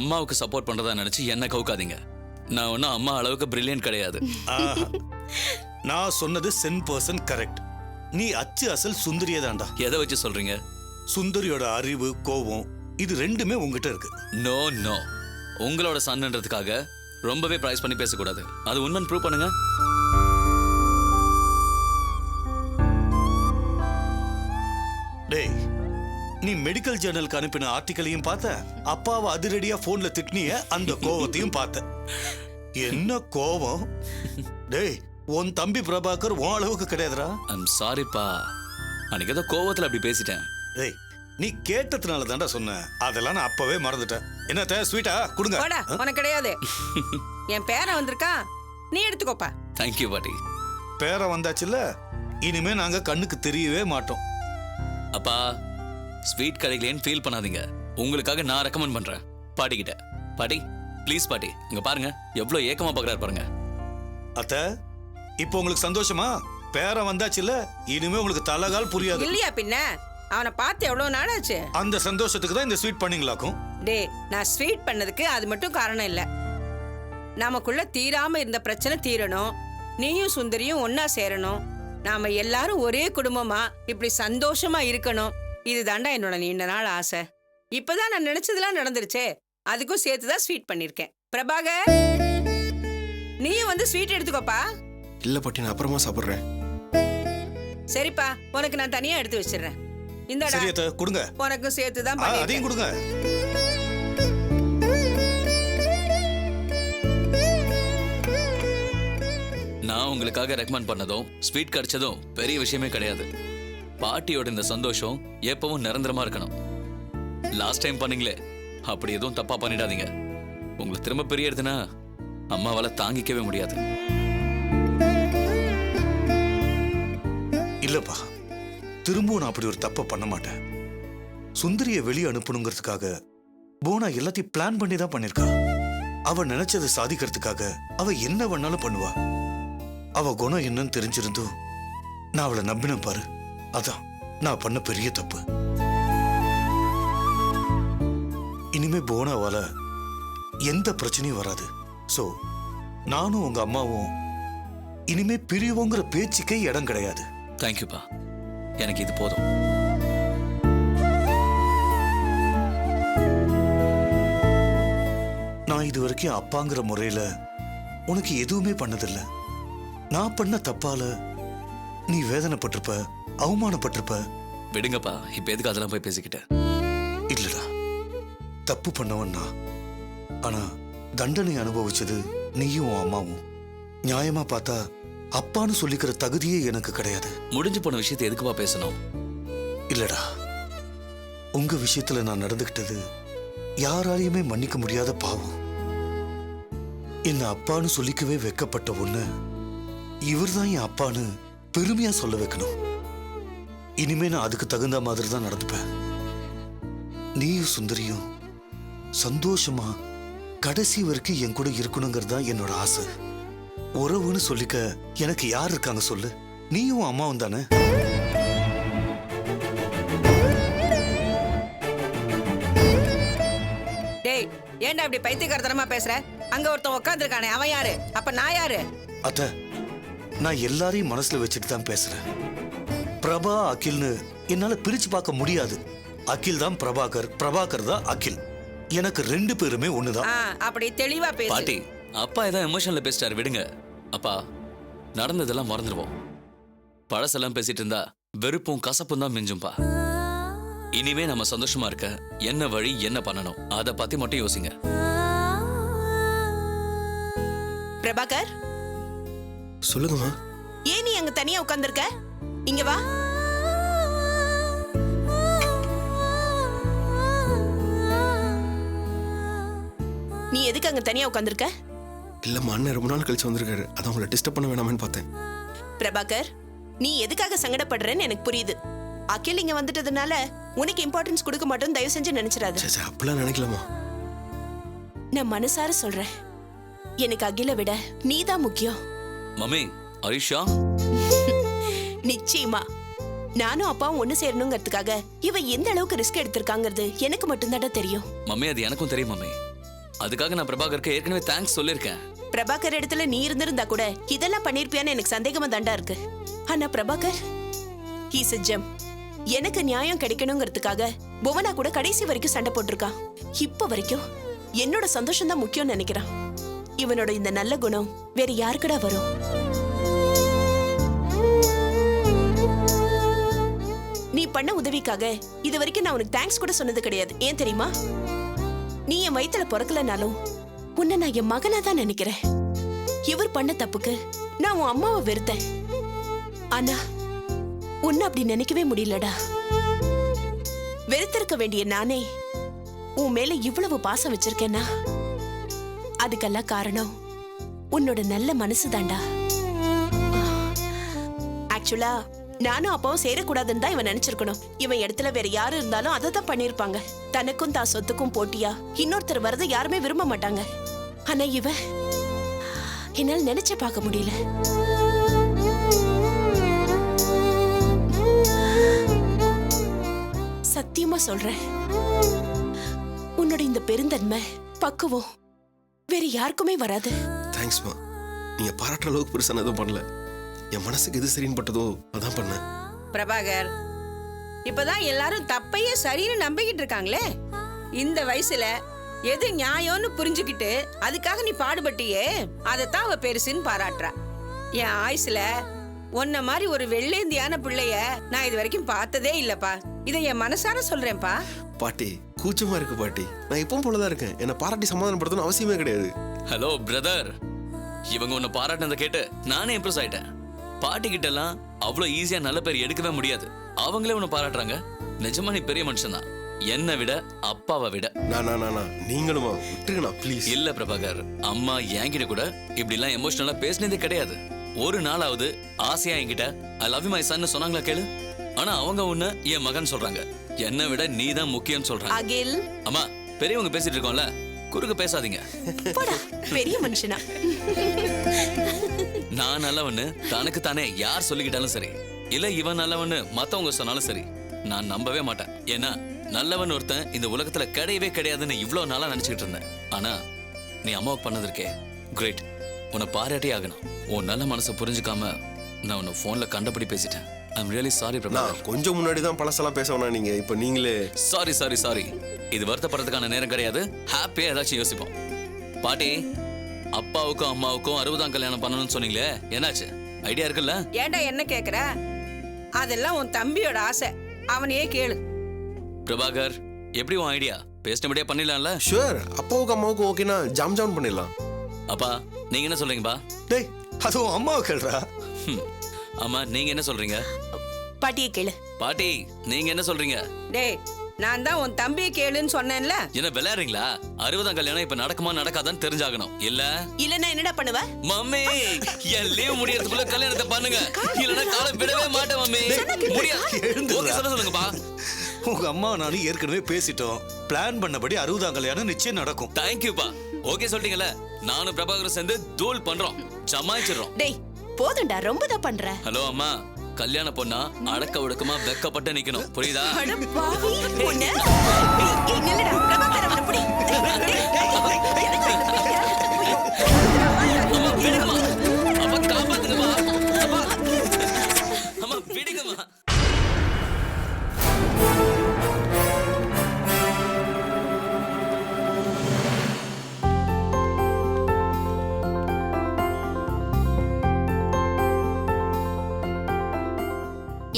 அம்மாவுக்கு சப்போர்ட் பண்றதா நினைச்சு என்ன கவுக்காதீங்க. நான் ஒன்னும் அம்மா அளவுக்கு பிரில்லியன்ட் கிடையாது. நான் சொன்னது 10% கரெக்ட். நீ அச்சு அசல் சுந்தரியே தான்டா. எதை வச்சு சொல்றீங்க? சுந்தரியோட அறிவு, கோபம் இது ரெண்டுமே உங்ககிட்ட இருக்கு. நோ நோ, உங்களோட சன்ன்றதுக்காக ரொம்பவே பிரைஸ் பண்ணி பேசக்கூடாது. அது உண்மைன்னு ப்ரூவ் பண்ணுங்க. டேய், நீ மெடிக்கல் ஜர்னலுக்கு அனுப்பின ஆர்டிக்கலையும் பார்த்த, அப்பாவை அதிரடியா போன்ல திட்டினிய அந்த கோவத்தையும் பார்த்த. என்ன கோவம்! டேய், உன் தம்பி பிரபாகர் உன் அளவுக்கு கிடையாதுடா. ஐம் சாரிப்பா, அன்னைக்கு ஏதோ கோவத்துல அப்படி பேசிட்டேன். டேய், நீ கேட்டதுனால தான்டா சொன்னேன். அதெல்லாம் நான் அப்பவே மறந்துட்டேன். என்னத்த ஸ்வீட்டா கொடுங்க. உனக்கு கிடையாது. என் பேரன் வந்திருக்கா, நீ எடுத்துக்கோப்பா. தேங்க்யூ பாட்டி. பேரன் வந்தாச்சுல்ல, இனிமே நாங்க கண்ணுக்கு தெரியவே மாட்டோம். அப்பா, ஸ்வீட் கிடைக்கலன்னு ஃபீல் பண்ணாதீங்க. உங்களுக்காக நான் ரெக்கமெண்ட் பண்றேன் பாட்டி கிட்ட. பாட்டி ப்ளீஸ் பாட்டி, இங்க பாருங்க எவ்வளவு ஏக்கமா பாக்குறாரு பாருங்க. அத்த, இப்போ உங்களுக்கு சந்தோஷமா? பேரன் வந்தாச்சுல்ல, இனிமே உங்களுக்கு தலகால் புரியாது. இல்லையா பின்ன? அவனை பார்த்து எவ்வளவு நாள் ஆச்சு. அந்த சந்தோஷத்துக்கு தான் இந்த ஸ்வீட் பண்ணீங்களாக்கும். டே, நான் ஸ்வீட் பண்ணதுக்கு அது மட்டும் காரணம் இல்ல. நமக்குள்ள தீராம இருந்த பிரச்சனை தீரணும், நீயும் சுந்தரியும் ஒன்னா சேரணும், நாம எல்லாரும் ஒரே குடும்பமா இப்படி சந்தோஷமா இருக்கணும். இதுதாண்டா என்னோட நீண்ட நாள் ஆசை. இப்பதான் நான் நினைச்சதெல்லாம் நடந்துருச்சே, அதுக்கும் சேர்த்துதான் ஸ்வீட் பண்ணிருக்கேன். பிரபாகர், நீயும் வந்து ஸ்வீட் எடுத்துக்கோப்பா. இல்ல பாட்டி, நான் அப்புறமா சாப்பிடுறேன். சரிப்பா, உனக்கு நான் தனியா எடுத்து வச்சிடுறேன். இந்தடா, சரி அத்த, கொடுங்க. உனக்கும் சேர்த்துதான் அதையும் கொடுங்க. நான் உங்களுக்காக ரெக்கமெண்ட் பண்ணதும் ஸ்வீட் கிடைச்சதும் பெரிய விஷயமே கிடையாது. பாட்டியோட இந்த சந்தோஷம் எப்பவும் நிரந்தரமா இருக்கணும். லாஸ்ட் டைம் பண்ணீங்களே, அப்படி எதுவும் தப்பா பண்ணிடாதீங்க. உங்களை திரும்ப பெரிய எடுத்துனா அம்மாவால தாங்கிக்கவே முடியாது. இல்லப்பா, திரும்பவும் நான் அப்படி ஒரு தப்ப பண்ண மாட்டேன். சுந்தரிய வெளியே அனுப்பணுங்கிறதுக்காக போனா எல்லாத்தையும் பிளான் பண்ணி தான் பண்ணிருக்கா. அவ நினைச்சதை சாதிக்கிறதுக்காக அவ என்ன வேணாலும் பண்ணுவா. அவ குணம் என்னன்னு தெரிஞ்சிருந்தும் நான் அவளை நம்பினேன் பாரு, அதான் நான் பண்ண பெரிய தப்பு. இனிமே போனாவால எந்த பிரச்சனையும் வராது. சோ நானும் உங்க அம்மாவும் இனிமே பிரிவோங்கிற பேச்சுக்கே இடம் கிடையாது. தேங்க்யூப்பா, எனக்கு இது போதும். நான் இது வரைக்கும் அப்பாங்கிற முறையில உனக்கு எதுவுமே பண்ணதில்ல. நான் பண்ண தப்பால நீ வேதனைப்பட்டிருப்ப, அவமானப்பட்டிருப்ப. விடுங்கப்பா, இப்ப எதுக்கு அதெல்லாம் போய் பேசிக்கிட்டேன்? இல்லடா, தப்பு பண்ணவன் நான். ஆனா தண்டனை அனுபவிச்சது நீயும் உன் அம்மாவும். நியாயமா பார்த்தா அப்பான்னு சொல்லிக்கிற தகுதியே எனக்கு கிடையாது. முடிஞ்சு போன விஷயத்தை எதுக்குப்பா பேசணும்? இல்லடா, உங்க விஷயத்துல நான் நடந்துகிட்டது யாராலையுமே மன்னிக்க முடியாத பாவம். என்ன அப்பான்னு சொல்லிக்கவே வெக்கப்பட்ட ஒண்ணு இவர்தான் என் அப்பான்னு பெருமையா சொல்ல வைக்கணும். இனிமே நான் அதுக்கு தகுந்த மாதிரி தான் நடந்துப்பேன். நீயும் சுந்தரியும் சந்தோஷமா கடைசி வரைக்கும் என் கூட இருக்கணுங்கிறது தான் என்னோட ஆசை. உறவுன்னு சொல்லிக்க எனக்கு யார் இருக்காங்க சொல்லு? நீயும் அம்மாவும் தானே. டேய், ஏன்டா இப்படி பைத்தியக்காரத்தனமா பேசுற? அங்க ஒருத்தன் உட்கார்ந்திருக்கானே, அவன் யாரு? அப்ப நான் யாரு? அத்த, நான் எல்லாரையும் மனசுல வச்சுட்டு தான் பேசுறேன். பிரபா அகில்னு என்னால பிரிச்சு பார்க்க முடியாது. அகில் தான் பிரபாகர், பிரபாகர் தான் அகில். எனக்கு ரெண்டு பேருமே ஒண்ணுதான். அப்படி தெளிவா பேசு. பாட்டி, அப்பா ஏதோ எமோஷன்ல பேசிட்டாரு, விடுங்க. அப்பா, நடந்ததெல்லாம் மறந்துடுவோம். பழசெல்லாம் பேசிட்டு இருந்தா வெறுப்பும் கசப்பும் தான் மிஞ்சும்பா. இனிமே நம்ம சந்தோஷமா இருக்க என்ன வழி, என்ன பண்ணணும், அதை பத்தி மட்டும் யோசிங்க. பிரபாகர், சொல்லுங்கம்மா. ஏன் நீ அங்க தனியா உட்கார்ந்திருக்க? இங்க வா. நீ எதுக்கு அங்க தனியா உட்கார்ந்திருக்க? இல்லம்மா, அண்ணன் ரொம்ப நாள் கழிச்சு வந்திருக்காரு, அதான் உங்களை டிஸ்டர்ப் பண்ண வேணாமேன்னு பார்த்தேன். பிரபாகர், நீ எதுக்காக சங்கடப்படுறேன்னு எனக்கு புரியுது. அகில் இங்க வந்துட்டதுனால உனக்கு இம்பார்ட்டன்ஸ் கொடுக்க மாட்டோம் தயவு செஞ்சு நினைச்சிடாத. அப்படிலாம் நினைக்கலாமா? நான் மனசார சொல்றேன், எனக்கு அகிலை விட நீதான் முக்கியம். மம்மி, அரிஷா நிச்சயமா நானும் அப்பாவும் ஒண்ணு சேரணுங்கிறதுக்காக இவ எந்த அளவுக்கு ரிஸ்க் எடுத்திருக்காங்கிறது எனக்கு மட்டும்தான் தெரியும். மம்மி, அது எனக்கும் தெரியும் மம்மி. அதுக்காக நான் பிரபாகருக்கு ஏற்கனவே தேங்க்ஸ் சொல்லியிருக்கேன். பிரபாகர் இடத்துல நீ இருந்திருந்தா கூட இதெல்லாம் பண்ணிருப்பியான்னு எனக்கு சந்தேகமா தாண்டா இருக்கு. ஆனா பிரபாகர் ஹீஸ் a gem. எனக்கு நியாயம் கிடைக்கணுங்கிறதுக்காக புவனா கூட கடைசி வரைக்கும் சண்டை போட்டிருக்கான். இப்ப வரைக்கும் என்னோட சந்தோஷம் தான் முக்கியம்னு நினைக்கிறான். இவனோட இந்த நல்ல குணம் வேற யாருக்கடா வரும்? நீ பண்ண உதவிக்காக இது வரைக்கும் நான் உனக்கு தேங்க்ஸ் கூட சொன்னது கிடையாது. ஏன் தெரியுமா? நீ என் வயித்துல பிறக்கலனாலும் உன்னை நான் என் மகனா தான் நினைக்கிறேன். இவர் பண்ண தப்புக்கு நான் உன் அம்மாவை வெறுத்தேன். ஆனா உன்னை அப்படி நினைக்கவே முடியலடா. வெறுத்திருக்க வேண்டிய நானே உன் மேல இவ்வளவு பாசம் வச்சிருக்கேன்னா அதுக்கெல்லாம் காரணம் உன்னோட நல்ல மனசு தாண்டா. ஆக்சுவலா நானும் அப்பாவும் சேரக்கூடாதுன்னு தான் இவன் நினைச்சிருக்கணும். இவன் இடத்துல வேற யாரு இருந்தாலும் அதை தான் பண்ணிருப்பாங்க. தனக்கும் தான் சொத்துக்கும் போட்டியா இன்னொருத்தர் வரதை யாருமே விரும்ப மாட்டாங்க. ஆனா இவன் என்னால் நினைச்ச பார்க்க முடியல. சத்தியமா சொல்றேன், உன்னோட இந்த பெருந்தன்மை பக்குவம் வேற யாருக்குமே வராது. தேங்க்ஸ்மா. நீங்க பாராட்டுற அளவுக்கு பெருசா நான் எதுவும் பண்ணல. என் மனசுக்கு எது சரின்னு பட்டதோ அதான் பண்ணேன். பிரபாகர், இப்பதான் எல்லாரும் தப்பையே சரின்னு நம்பிக்கிட்டு இருக்காங்களே. இந்த வயசுல எது நியாயம்னு புரிஞ்சுக்கிட்டு அதுக்காக நீ பாடுபட்டியே, அதைத்தான் அவ பெருசுன்னு பாராட்டுறா. என் ஆயுசுல உன்ன மாதிரி ஒரு வெள்ளேந்தியான பிள்ளைய நான் இது வரைக்கும் பார்த்ததே இல்லப்பா. இதை என் மனசார சொல்றேன்ப்பா. பாட்டி கூச்சமா இருக்கு பாட்டி. நான் எப்பவும் போலதான் இருக்கேன். என்ன பாராட்டி சமாதானப்படுத்தணும் அவசியமே கிடையாது. ஹலோ பிரதர், இவங்க உன்னை பாராட்டினதை கேட்டு நானே இம்ப்ரெஸ் ஆயிட்டேன். பாட்டி கிட்ட எல்லாம் அவ்வளவு ஈஸியா நல்ல பேர் எடுக்கவே முடியாது. அவங்களே உன்னை பாராட்டுறாங்க. நிஜமா நீ பெரிய மனுஷன் தான், என்னை விட அப்பாவை விட. நீங்களுமா விட்டுருங்கண்ணா ப்ளீஸ். இல்ல பிரபாகர், அம்மா என்கிட்ட கூட இப்படி எல்லாம் எமோஷனலா பேசினதே கிடையாது. ஒரு நாளாவது ஆசையா என்கிட்ட I love you my son சொன்னாங்களா கேளு. ஆனா அவங்க உன்ன என் மகன் சொல்றாங்க. என்னை விட நீ தான் முக்கியம் சொல்றாங்க. அகில், அம்மா பெரியவங்க பேசிட்டு இருக்கோம்ல, குறுக்க பேசாதீங்க. போடா, பெரிய மனுஷனா. நான் நல்லவன்னு தனக்கு தானே யார் சொல்லிக்கிட்டாலும் சரி, இல்ல இவன் நல்லவன்னு மத்தவங்க சொன்னாலும் சரி, நான் நம்பவே மாட்டேன். ஏன்னா நல்லவன் ஒருத்தன் இந்த உலகத்துல கிடையவே கிடையாதுன்னு இவ்வளவு நாளா நினைச்சுக்கிட்டு இருந்தேன். ஆனா நீ அம்மாவுக்கு பண்ணதற்கே கிரேட். உன்னை பாராட்டி ஆகணும். உன் நல்ல மனசை புரிஞ்சுக்காம நான் உன்னை போன்ல கண்டபடி பேசிட்டேன். I'm really sorry Prabhakar. கொஞ்சம் முன்னாடி தான் பழசெல்லாம் பேச நீங்க இப்ப நீங்களே சாரி. இது வருத்தப்படுறதுக்கான நேரம் கிடையாது. ஹாப்பியா ஏதாச்சும் யோசிப்போம். பாட்டி, அப்பாவுக்கும் அம்மாவுக்கும் 60ஆம் கல்யாணம் பண்ணணும்னு சொன்னீங்களே, என்னாச்சு? ஐடியா இருக்குல்ல? ஏண்டா என்ன கேக்குற? அதெல்லாம் உன் தம்பியோட ஆசை, அவனையே கேளு. பிரபாகர், எப்படி உன் ஐடியா? பேசினபடியா பண்ணிடலாம்ல? ஷூர். அப்பாவுக்கு அம்மாவுக்கும் ஓகேனா ஜாம் பண்ணிடலாம். அப்பா நீங்க என்ன சொல்றீங்கப்பா? டேய், அதுவும் அம்மாவை கேள்றா. அம்மா நீங்க என்ன சொல்றீங்க? பாட்டியை கேளு. பாட்டி நீங்க என்ன சொல்றீங்க? டேய், நான் தான் உன் தம்பியை கேளுன்னு சொன்னேன்ல. என்ன விளையாடுறீங்களா? 60ஆம் கல்யாணம் இப்ப நடக்குமா நடக்காதான்னு தெரிஞ்சாகணும் இல்ல? இல்லன்னா என்னடா பண்ணுவ? மம்மி, என் லீவ் முடியறதுக்குள்ள கல்யாணத்தை பண்ணுங்க, இல்லன்னா காலம் விடவே மாட்டேன் மம்மி. முடியாது. ஓகே சொல்லுங்கப்பா. உங்க அம்மா நானும் ஏற்கனவே பேசிட்டோம். பிளான் பண்ணபடி 60ஆம் கல்யாணம் நிச்சயம் நடக்கும். தேங்க்யூப்பா. ஓகே சொல்லிட்டீங்கல்ல, நானும் பிரபாகரும் சேர்ந்து தூள் பண்றோம், ஜமாயிச்சிடுறோம். டேய் போதும்டா, ரொம்ப தான் பண்ற. ஹலோ அம்மா, கல்யாண பொண்ணா அடக்க ஒடுக்கமா வெக்கப்பட்டு நிக்கணும், புரியுதா? அட பாவி, உன்னை. ஏய், நில்லுடா, பிரபாகர் அவனை புடி. அம்மா விடுங்கம்மா, அப்பா காப்பாத்துங்கம்மா, அம்மா விடுங்கம்மா.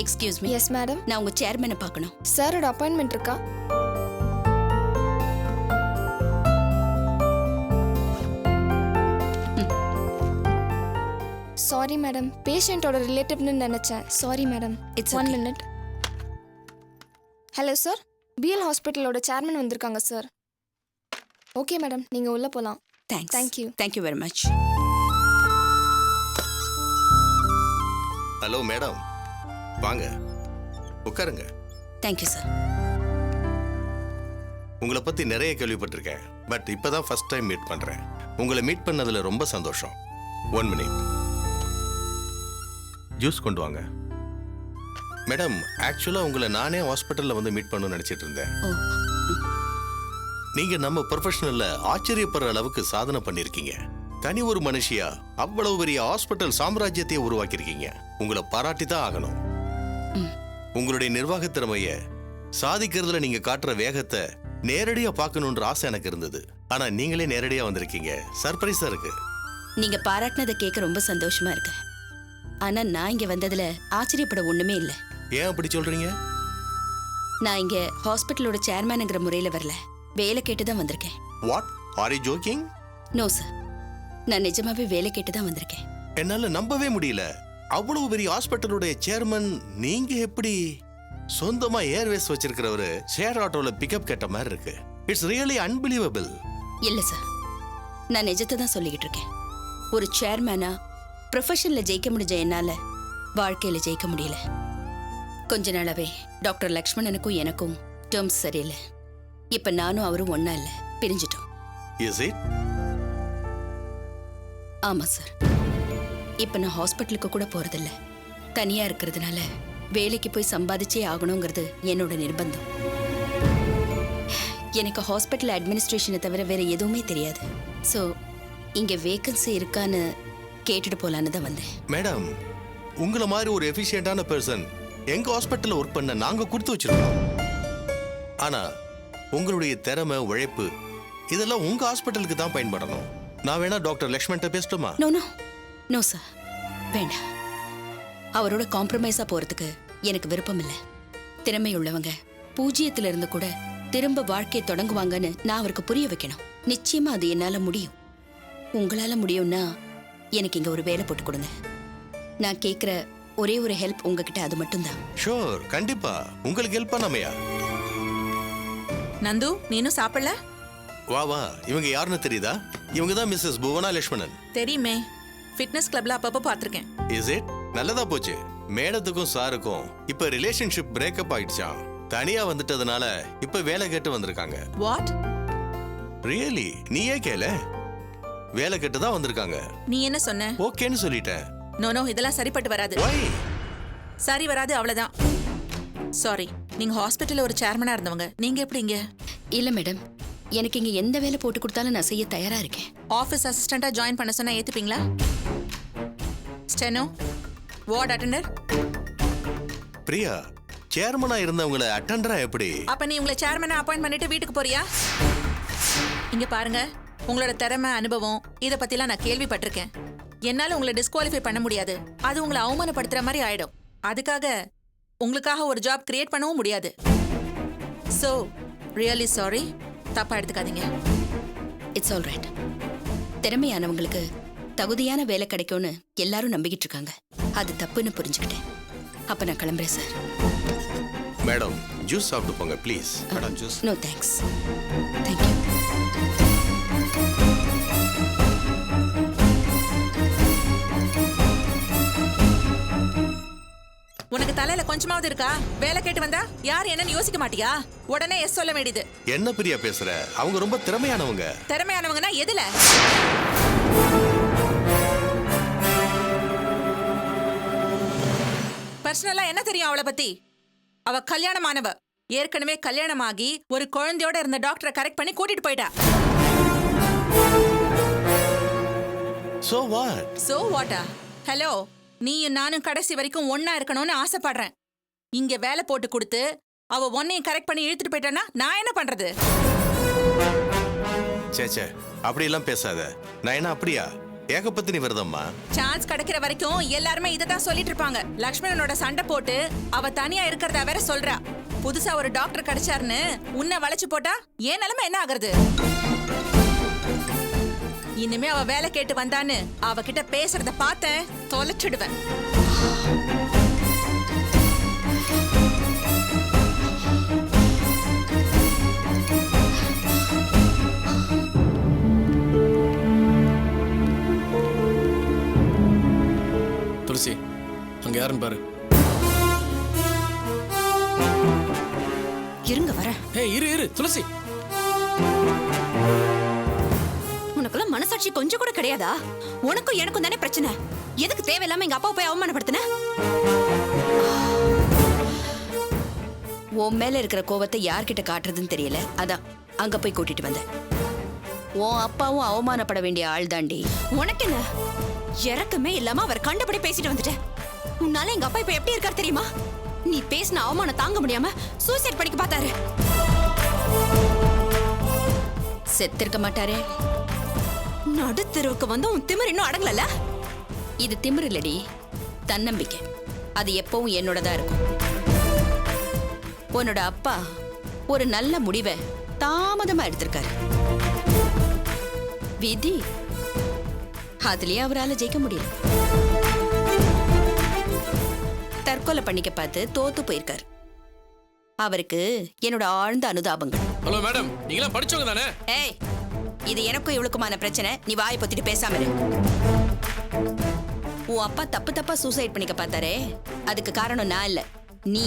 Excuse me. Yes madam. நான் உங்க சேர்மனை பார்க்கணும். சாரோட அப்பாயின்மெண்ட் இருக்கா? சாரி மேடம், பேஷண்ட்டோட ரிலேட்டிவ்னு நினைச்சேன். Sorry madam. It's one okay. Minute. Hello sir, PL ஹாஸ்பிட்டலோட சேர்மன் வந்திருக்காங்க சார். ஓகே மேடம், நீங்க உள்ள போலாம். Thanks. Thank you. Thank you very much. Hello madam, வாங்க உட்காருங்க. Thank you sir. உங்களை பத்தி நிறைய கேள்விப்பட்டிருக்கேன், பட் இப்பதான் ஃபர்ஸ்ட் டைம் மீட் பண்றேன். உங்களை மீட் பண்ணதுல ரொம்ப சந்தோஷம். 1 மினிட். ஜூஸ் கொண்டு வாங்க. மேடம், ஆக்சுவலா உங்களை நானே ஹாஸ்பிட்டல்ல வந்து மீட் பண்ணணும்னு நினைச்சிட்டு இருந்தேன். ஓ. நீங்க நம்ம ப்ரொஃபஷனல்ல ஆச்சரியப்படுற அளவுக்கு சாதனை பண்ணிருக்கீங்க. தனி ஒரு மனுஷியா அவ்வளவு பெரிய ஹாஸ்பிட்டல் சாம்ராஜ்யத்தை உருவாக்கியிருக்கீங்க. உங்களை பாராட்டி தான் ஆகணும். உங்களுடைய நிர்வாக திறமைய சாதிக்கிறதுல நீங்க காட்டுற வேகத்தை நேரடியா பார்க்கணுன்ற ஆசை எனக்கு இருந்தது. ஆனா நீங்களே நேரடியா வந்திருக்கீங்க. சர்ப்ரைஸா இருக்கு. நீங்க பாராட்டினதை கேட்க ரொம்ப சந்தோஷமா இருக்கு. ஆனா நான் இங்க வந்ததுல ஆச்சரியப்பட ஒண்ணுமே இல்ல. ஏன் அப்படி சொல்றீங்க? நான் இங்க ஹாஸ்பிட்டலோட சேர்மேனுங்கிற முறையில வரல, வேலை கேட்டு தான் வந்திருக்கேன். What are you joking? No sir, நான் நிஜமாவே வேலை கேட்டு தான் வந்திருக்கேன். என்னால நம்பவே முடியல. அவ்வளவு பெரிய ஹாஸ்பிட்டலுடைய சேர்மன் நீங்க எப்படி? சொந்தமா ஏர்வேஸ் வச்சிருக்கிறவரு ஷேர் ஆட்டோல பிக்கப் கேட்ட மாதிரி இருக்கு. It's really unbelievable. இல்ல சார், நான் நிஜத்தை தான் சொல்லிக்கிட்டு இருக்கேன். ஒரு சேர்மேனா ப்ரொஃபஷன்ல ஜெயிக்க முடிஞ்ச என்னால வாழ்க்கையில ஜெயிக்க முடியல. கொஞ்ச நாளாவே டாக்டர் லக்ஷ்மணனுக்கும் எனக்கும் டேர்ம்ஸ் சரியில்லை. இப்ப நானும் அவரும் ஒன்னா இல்ல, பிரிஞ்சிட்டோம். Is it? ஆமா சார். இப்ப நான் ஹாஸ்பிட்டலுக்கு கூட போறதில்ல. தனியா இருக்கிறதுனால வேலைக்கு போய் சம்பாதிச்சே ஆகணுங்கிறது என்னோட நிர்பந்தம். எனக்கு ஹாஸ்பிட்டல் அட்மினிஸ்ட்ரேஷனை தவிர வேற எதுவுமே தெரியாது. ஸோ இங்க வேகன்சி இருக்கான்னு கேட்டுட்டு போலான்னு தான் வந்தேன். மேடம், உங்களை மாதிரி ஒரு எஃபிஷியன்டான பர்சன் எங்க ஹாஸ்பிட்டல்ல ஒர்க் பண்ண நாங்க கொடுத்து வச்சிருக்கோம். ஆனா உங்களுடைய திறமை, உழைப்பு இதெல்லாம் உங்க ஹாஸ்பிட்டலுக்கு தான் பயன்படணும். நான் வேணா டாக்டர் லக்ஷ்மண்ட்ட பேசட்டுமா? நோ நோ நோ சார், வேண்டாம். அவரோட காம்ப்ரமைஸா போறதுக்கு எனக்கு விருப்பம் இல்லை. திறமை உள்ளவங்க பூஜ்ஜியத்துல இருந்து கூட திரும்ப வாழ்க்கையை தொடங்குவாங்கன்னு நான் அவருக்கு புரிய வைக்கணும். நிச்சயமா அது என்னால முடியும். உங்களால முடியும்னா எனக்கு இங்க ஒரு வேலை போட்டு கொடுங்க. நான் கேட்கிற ஒரே ஒரு ஹெல்ப் உங்ககிட்ட அது மட்டும்தான். ஷூர், கண்டிப்பா. உங்களுக்கு ஹெல்ப் பண்ணாமையா? நந்து, நீனும் சாப்பிடல? வா வா. இவங்க யாருன்னு தெரியுதா? இவங்க தான் மிஸ்ஸஸ் புவனா லட்சுமணன். தெரியுமே, ஃபிட்னஸ் கிளப்ல அப்பப்போ பார்த்திருக்கேன். Is it? நல்லதா போச்சு. மேடத்துக்கும் சாருக்கும் இப்ப ரிலேஷன்ஷிப் பிரேக்கப் ஆயிடுச்சாம். தனியா வந்துட்டதுனால இப்ப வேலை கேட்டு வந்திருக்காங்க. வாட்? ரியலி? நீயே கேள. வேலை கேட்டு தான் வந்திருக்காங்க. நீ என்ன சொன்ன? ஓகேன்னு சொல்லிட்டேன். நோ நோ, இதெல்லாம் சரிப்பட்டு வராது. Why? சரி வராது, அவ்வளவுதான். சாரி. நீங்க ஹாஸ்பிட்டல்ல ஒரு சேர்மனா இருந்தவங்க, நீங்க எப்படி இங்க? இல்ல மேடம், எனக்கு இங்க எந்த வேலை போட்டு கொடுத்தாலும் நான் செய்ய தயாரா இருக்கேன். ஆபீஸ் அசிஸ்டண்டா ஜாயின் பண்ண சொன்னா ஏத்துப்பீங்களா? Steno, ward attender. பிரியா, சேர்மனா இருந்தவங்கள அட்டெண்டரா எப்படி? அப்ப நீ உங்களை சேர்மனா அப்பாயிண்ட் பண்ணிட்டு வீட்டுக்கு போறியா? இங்க பாருங்க, உங்களோட திறமை, அனுபவம் இத பத்திலாம் நான் கேள்விப்பட்டிருக்கேன். என்னால உங்களை டிஸ்குவாலிஃபை பண்ண முடியாது. அது உங்களை அவமானப்படுத்துற மாதிரி ஆயிடும். அதுக்காக உங்களுக்காக ஒரு ஜாப் கிரியேட் பண்ணவும் முடியாது. சோ ரியலி சாரி, தப்பா எடுத்துக்காதீங்க. It's all right. திறமையானவங்களுக்கு தகுதியான வேலை கிடைக்கும்னு எல்லாரும் நம்பிக்கிட்டு இருக்காங்க. அது தப்புன்னு புரிஞ்சுக்கிட்டேன். அப்ப நான் கிளம்புறேன் சார். மேடம், ஜூஸ் சாப்பிட்டு போங்க please. Madam, juice. No thanks. Thank you. உனக்கு தலையில கொஞ்சமாவது இருக்கா? வேலை கேட்டு வந்தா யார் என்னன்னு யோசிக்க மாட்டியா? உடனே எஸ் சொல்ல வேண்டியது. என்ன பிரியா பேசுற? அவங்க ரொம்ப திறமையானவங்க. திறமையானவங்கன்னா எதுல? பர்சனலா என்ன தெரியும் அவளை பத்தி? அவ கல்யாணமானவ. ஏற்கனவே கல்யாணமாகி ஒரு குழந்தையோட இருந்த டாக்டரை கரெக்ட் பண்ணி கூட்டிட்டு போயிட்டா. So what? சோ வாட்டா? ஹலோ, நீயும் நானும் கடைசி வரைக்கும் ஒன்னா இருக்கணும்னு ஆசைப்படுறேன். இங்க வேலை போட்டு கொடுத்து அவ ஒன்னையும் கரெக்ட் பண்ணி இழுத்துட்டு போயிட்டானா நான் என்ன பண்றது? சேச்சே, அப்படி எல்லாம் பேசாத. நான் என்ன அப்படியா? ஏகப்பத்தினி விரதம்மா. சான்ஸ் கிடைக்கிற வரைக்கும் எல்லாருமே இததான் சொல்லிட்டு இருப்பாங்க. லக்ஷ்மணனோட சண்டை போட்டு அவ தனியா இருக்கிறதா வேற சொல்றா. புதுசா ஒரு டாக்டர் கிடைச்சாருன்னு உன்னை வளைச்சு போட்டா ஏன் நிலைமை என்ன ஆகுறது? இனிமே அவ வேலை கேட்டு வந்தான்னு அவகிட்ட பேசுறத பார்த்தேன், தொலைச்சிடுவேன். துளசி, அங்க யாருன்னு பாரு. இருங்க வரேன். ஏய், இரு இரு துளசி. உனக்குள்ள மனசாட்சி கொஞ்சம் கூட கிடையாதா? உனக்கும் எனக்கும் தானே பிரச்சனை. எதுக்கு தேவையில்லாம எங்க அப்பாவை போய் அவமானப்படுத்தின? உன் மேல இருக்கிற கோவத்தை யார்கிட்ட காட்டுறதுன்னு தெரியல. அதான் அங்க போய் கூட்டிட்டு வந்தேன். உன் அப்பாவும் அவமானப்பட வேண்டிய ஆள் தாண்டி. உனக்கு என்ன இறக்கமே இல்லாம அவர் கண்டபடி பேசிட்டு வந்துட்டேன். உன்னால எங்க அப்பா இப்ப எப்படி இருக்காரு தெரியுமா? நீ பேசின அவமானம் தாங்க முடியாம சூசைட் பண்ணிக்க பார்த்தாரு. செத்திருக்க மாட்டாரே. நடுத்தெருவுக்கு வந்து உன் திமிர் இன்னும் அடங்கல. இது திமிரு இல்லடி, தன்னம்பிக்கை. அது எப்பவும் என்னோடதான் இருக்கும். உன்னோட அப்பா ஒரு நல்ல முடிவை தாமதமா எடுத்திருக்காரு. விதி, அதுலயே அவரால் ஜெயிக்க முடியல. தற்கொலை பண்ணிக்க பார்த்து தோத்து போயிருக்காரு. அவருக்கு என்னோட ஆழ்ந்த அனுதாபங்கள். ஹலோ மேடம், நீங்களாம் படிச்சவங்க தானே? ஏய், இது எனக்கும் இவளுக்குமான பிரச்சனை. நீ வாயை பொத்திட்டு பேசாம இரு. உன் அப்பா தப்பா சூசைட் பண்ணிக்க பார்த்தாரே, அதுக்கு காரணம் நான் இல்ல, நீ.